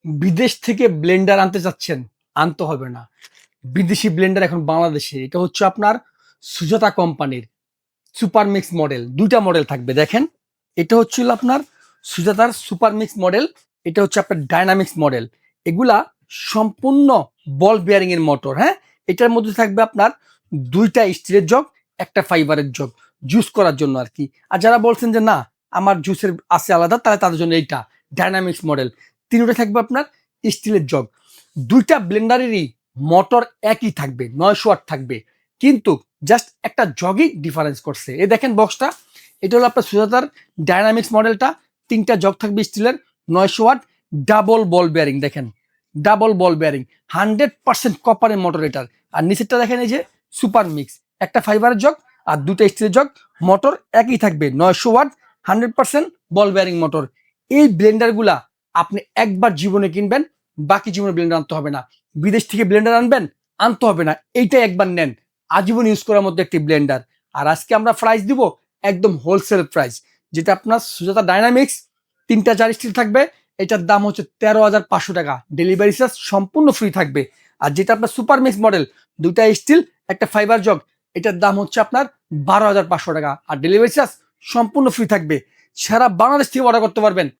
বিদেশ থেকে ব্লেন্ডার আনতে চাচ্ছেন, আনতে হবে না। বিদেশি ব্লেন্ডার এখন বাংলাদেশে। এটা হচ্ছে আপনার সুজাতা কোম্পানির সুপার মিক্স মডেল। ২ টা মডেল থাকবে দেখেন। এটা হচ্ছিল আপনার সুজাতার সুপার মিক্স মডেল, এটা হচ্ছে আপনার ডায়নামিক্স মডেল। এগুলা সম্পূর্ণ বল বিয়ারিং এর মোটর, হ্যাঁ? এটার মধ্যে থাকবে আপনার ২ টা স্টিলের জগ, ১ টা ফাইবারের জগ, জুস করার জন্য আরকি। আর যারা বলছেন যে না আমার জুসের আছে আলাদা, তাহলে তাদের জন্য এইটা ডায়নামিক্স মডেল। ৩টা থাকবে আপনার স্টিলের জগ। ২ টা ব্লেন্ডারেরই মোটর একই থাকবে, ৯০০ ওয়াট থাকবে। কিন্তু জাস্ট একটা জগই ডিফারেন্স করছে। এই দেখেন বক্সটা, এটা হলো আপনার সুজাতার ডায়নামিক্স মডেলটা। ৩টা জগ থাকবে স্টিলের, ৯০০ ওয়াট, ডাবল বল বেয়ারিং। দেখেন ডাবল বল বেয়ারিং, 100% কপারের মোটর এটার। আর নিচেরটা দেখেন এই যে সুপার মিক্স, একটা ফাইবারের জগ আর ২টা স্টিলের জগ, মোটর একই থাকবে, ৯০০ ওয়াট, 100% বল বেয়ারিং মোটর। এই ব্লেন্ডারগুলা আপনি একবার জীবনে কিনবেন, বাকি জীবনে ব্লেন্ডার আনতে হবে না। বিদেশ থেকে ব্লেন্ডার আনবেন, আনতে হবে না। এইটা একবার নেন, আজীবন ইউজ করার মধ্যে একটি ব্লেন্ডার। আর আজকে আমরা প্রাইস দিব একদম হোলসেল প্রাইস, যেটা আপনার সুজাতা ডায়নামিক্স ৩টা ৪ স্টিল থাকবে। এটার দাম হচ্ছে ১৩,৫০০ টাকা। ডেলিভারি চার্জ সম্পূর্ণ ফ্রি থাকবে। আর যেটা আপনার সুপার মিক্স মডেল, ২টা স্টিল, একটা ফাইবার জগ, এটার দাম হচ্ছে আপনার ১২,৫০০ টাকা। আর ডেলিভারি চার্জ সম্পূর্ণ ফ্রি থাকবে। সারা বাংলাদেশ থেকে অর্ডার করতে পারবেন।